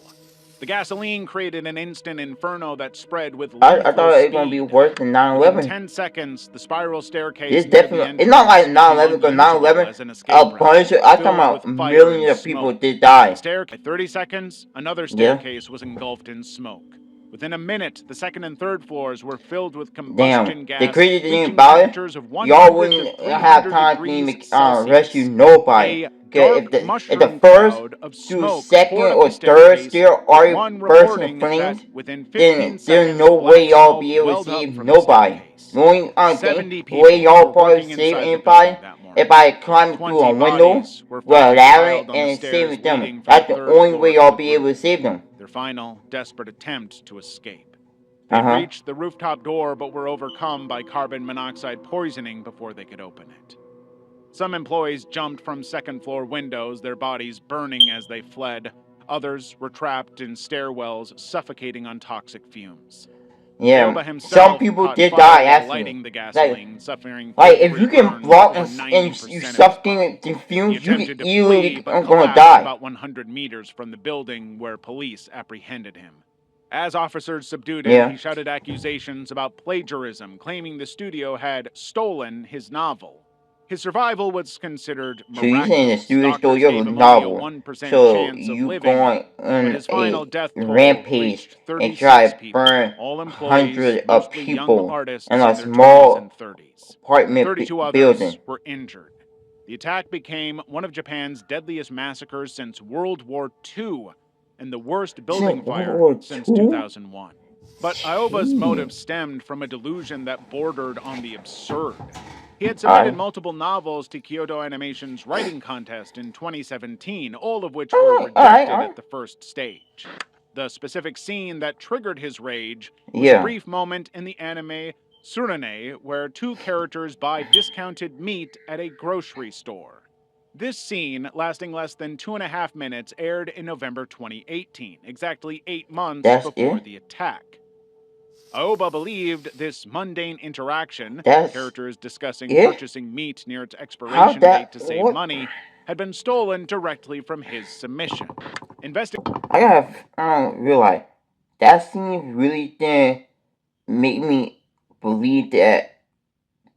The gasoline created an instant inferno that spread with lethal I thought it was going to be worse than 9/11. Within 10 seconds, the spiral staircase It's definitely, it's not like 9/11, because 9/11, a bunch of, I'm talking about millions of people did die. 30 seconds, another staircase was engulfed in smoke. Within a minute, the second and third floors were filled with combustion gas. The crazy thing about it, y'all wouldn't have time to even rescue nobody. If the first to second or third stair already burst in flames, then there's no way y'all be able to save nobody. The only way y'all probably save anybody if I climb through a window with a ladder and saving them. That's the only way y'all be able to save them. Their final, desperate attempt to escape. They reached the rooftop door but were overcome by carbon monoxide poisoning before they could open it. Some employees jumped from second-floor windows, their bodies burning as they fled. Others were trapped in stairwells, suffocating on toxic fumes. Yeah, some people did die actually. Like if you can block and you suffocate the fumes, you can easily gonna die. About 100 meters from the building where police apprehended him. As officers subdued him, he shouted accusations about plagiarism, claiming the studio had stolen his novel. His survival was considered miraculous. So you saying the studio stole your novel? So you going on a rampage and try to burn hundreds of people in a small apartment 32 others building? were injured. The attack became one of Japan's deadliest massacres since World War II and the worst building fire since 2001. But Aoba's motive stemmed from a delusion that bordered on the absurd. He had submitted multiple novels to Kyoto Animation's writing contest in 2017, all of which were rejected at the first stage. The specific scene that triggered his rage was a brief moment in the anime Tsurune, where two characters buy discounted meat at a grocery store. This scene, lasting less than 2.5 minutes, aired in November 2018, exactly 8 months before the attack. Aoba believed this mundane interaction, characters discussing purchasing meat near its expiration date to save money, had been stolen directly from his submission. I don't realize that scene really didn't make me believe that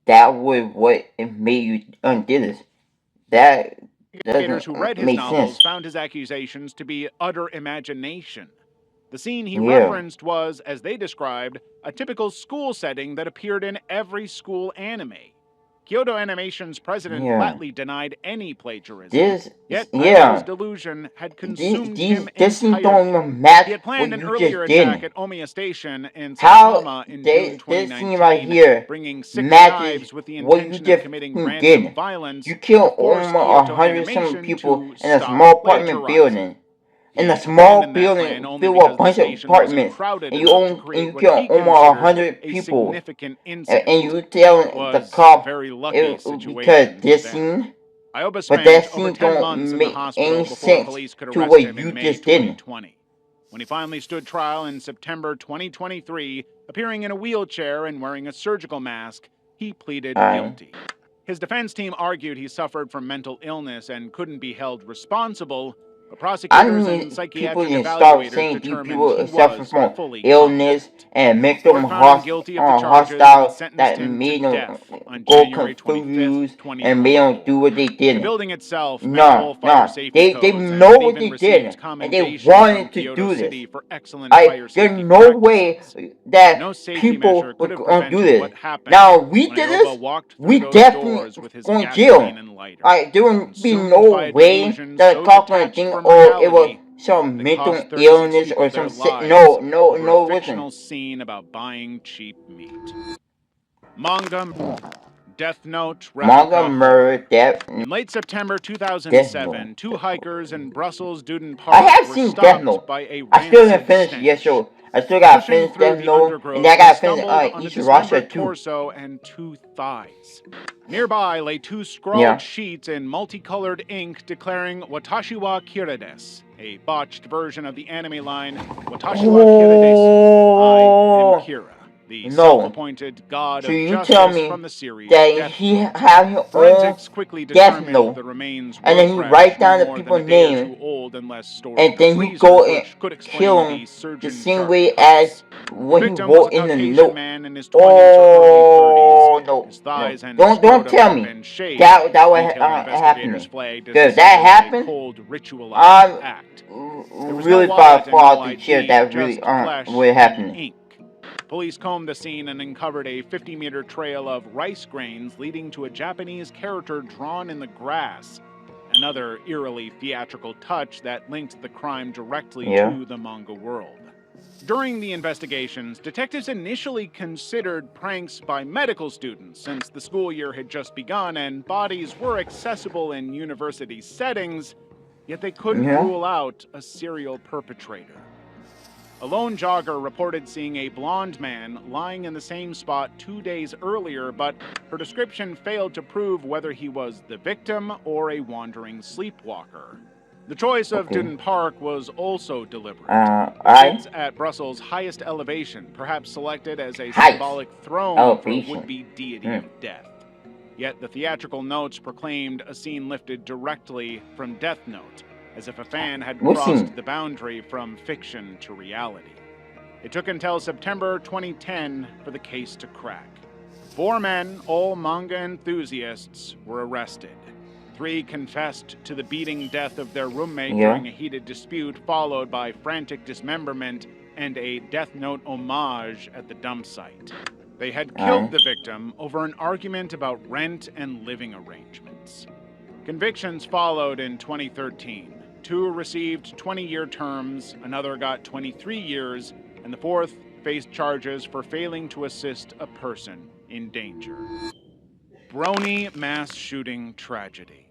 was what it made you undid this. That investigators who read his make novels sense. found his accusations to be utter imagination. The scene he referenced was, as they described, a typical school setting that appeared in every school anime. Kyoto Animation's president flatly denied any plagiarism. Yet Aoba's delusion had consumed him entirely. He had planned an earlier attack at Omiya Station in Saitama in June 2019, bringing 6 knives with the intention of committing random violence. You killed almost 100-some people in a small apartment building. In a small building filled with a bunch of apartments, and you killed almost 100 people, and you telling the cop it was because this scene, but that scene don't make any sense to what you just did. When he finally stood trial in September 2023, appearing in a wheelchair and wearing a surgical mask, he pleaded guilty. His defense team argued he suffered from mental illness and couldn't be held responsible. The prosecutors and psychiatric evaluators determined he was fully illness and make them hostile that made them go confused and made them do what they did. The building itself met No, all fire safety codes they and know it what even they received did, and they commendations wanted from to Kyoto do this. City for excellent fire safety There's no way practices. that No safety people measure would could have gonna do prevented this. what happened Now we when did Ioba this, walked we through those definitely doors with his going to gasoline jail. and lighter. There would be Consumed no by a way delusion that so Kaufman detached think, from oh, it was reality some that mental cost 36 illness people or their some sick. lives No, over a listen. fictional scene about buying cheap meat. Manga Death Note Manga murder, death. In late September 2007, two hikers in Brussels Duden I Park have were seen Death stopped Note. by a I still haven't rancid finished stench. yet, so I still gotta Pushing finish through Death the Note, undergrowth, and I they gotta finish stumbled on a East Russia dismembered too. torso and two thighs. Nearby lay two scrawled sheets in multicolored ink declaring "Watashi wa Kira desu," a botched version of the anime line "Watashi wa Kira desu," I am Kira, the self-appointed god So of you justice tell me from the series that Death he Note. have his own Forensics quickly Death determined Note, the remains and were then he fresh, write no down the more than a people's day or name, two old unless stored and in then you freezers, go and which could explain kill the him the surgeon's same sharp way cuts. as what he Victim was wrote a in the Caucasian note. man in his 20s or early 30s. His thighs and Don't scrotum tell had me been shaved. that would Detailed happen to investigators me. flagged as Because a that symbol of a happened, cold ritualized I'm act. really far out the chair. That really would happen. Ink. Police combed the scene and uncovered a 50-meter trail of rice grains leading to a Japanese character drawn in the grass. Another eerily theatrical touch that linked the crime directly to the manga world. During the investigations, detectives initially considered pranks by medical students since the school year had just begun and bodies were accessible in university settings, yet they couldn't rule out a serial perpetrator. A lone jogger reported seeing a blonde man lying in the same spot 2 days earlier, but her description failed to prove whether he was the victim or a wandering sleepwalker. The choice of Duden Park was also deliberate. Sits at Brussels' highest elevation, perhaps selected as a symbolic throne for a would-be deity of death. Yet the theatrical notes proclaimed a scene lifted directly from Death Note, as if a fan had crossed the boundary from fiction to reality. It took until September 2010 for the case to crack. 4 men, all manga enthusiasts, were arrested. 3 confessed to the beating death of their roommate during a heated dispute, followed by frantic dismemberment and a Death Note homage at the dump site. They had killed the victim over an argument about rent and living arrangements. Convictions followed in 2013. 2 received 20-year terms, another got 23 years, and the 4th faced charges for failing to assist a person in danger. Brony mass shooting tragedy.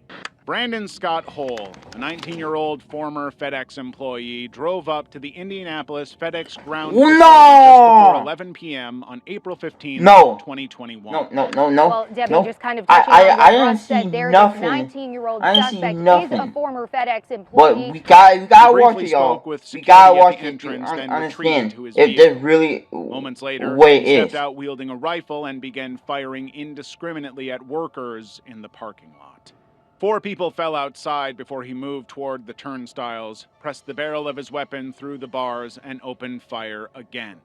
Brandon Scott Hole, a 19-year-old former FedEx employee, drove up to the Indianapolis FedEx ground facility just before 11 p.m. on April 15, 2021. No. Well, Debbie, just kind of touching on what Russ said there, this 19-year-old suspect is a former FedEx employee. But we gotta watch it, y'all. We gotta watch it to understand if this really Moments later, way he stepped is. out wielding a rifle and began firing indiscriminately at workers in the parking lot. 4 people fell outside before he moved toward the turnstiles, pressed the barrel of his weapon through the bars, and opened fire again,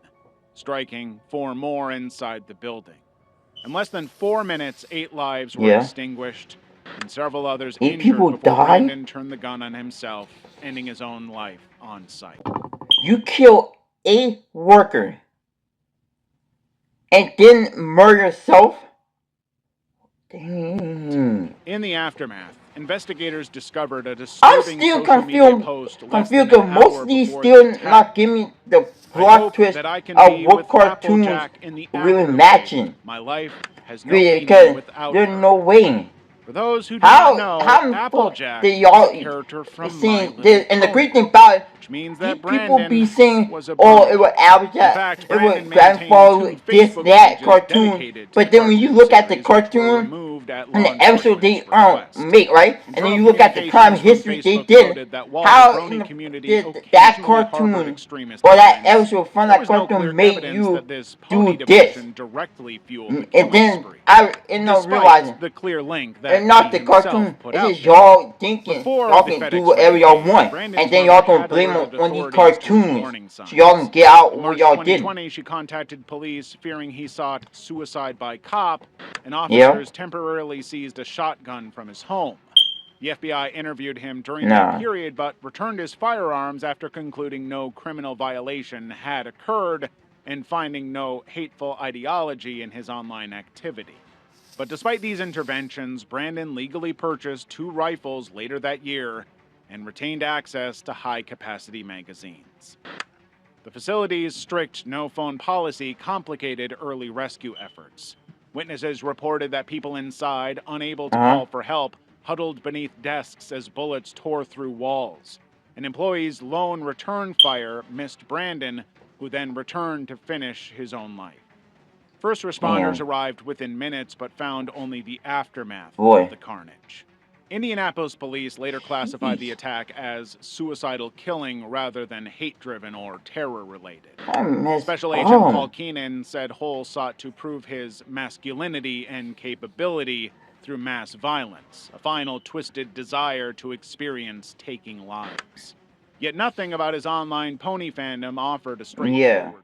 striking 4 more inside the building. In less than 4 minutes, 8 lives were extinguished, and several others injured before Brandon turned the gun on himself, ending his own life on site. You kill a worker and then murder yourself? Dang. In the aftermath, investigators discovered a disturbing social media post less than confused an hour mostly before still the attack. not give me the plot twist of what cartoons really matching. My life has no meaning Because without there's her. no way. For those who do not know, how Applejack did is y'all a character from My seeing Little this? And the Pony. great thing about it, which means that people Brandon be saying, was a oh, brute. it was average, In fact, it Brandon was grandfather, maintained two this, Facebook that, pages cartoon. dedicated to But the then when you cartoon look at the series, which were cartoon removed at and law the episode they enforcement's request. make, right? And then you look at the crime history they did, how in the, did that cartoon or that episode from that cartoon made you do this? Directly fueled the And killing then spree. I end up realizing, The clear link that and not he the cartoon, himself put it's out just there. y'all thinking Before y'all the can do FedEx whatever raid y'all came, want, Brandon's and then mother y'all gonna had blame alerted on these authorities to his cartoons, warning signs. so y'all can get out In what March y'all did. 2020, she contacted police fearing he sought suicide by cop, and officers temporarily seized a shotgun from his home. The FBI interviewed him during that period, but returned his firearms after concluding no criminal violation had occurred and finding no hateful ideology in his online activity. But despite these interventions, Brandon legally purchased 2 rifles later that year and retained access to high-capacity magazines. The facility's strict no-phone policy complicated early rescue efforts. Witnesses reported that people inside, unable to call for help, huddled beneath desks as bullets tore through walls. An employee's lone return fire missed Brandon, who then returned to finish his own life. First responders arrived within minutes, but found only the aftermath of the carnage. Indianapolis police later classified the attack as suicidal killing rather than hate-driven or terror-related. Special Agent Paul Keenan said Hull sought to prove his masculinity and capability through mass violence, a final twisted desire to experience taking lives. Yet nothing about his online pony fandom offered a straightforward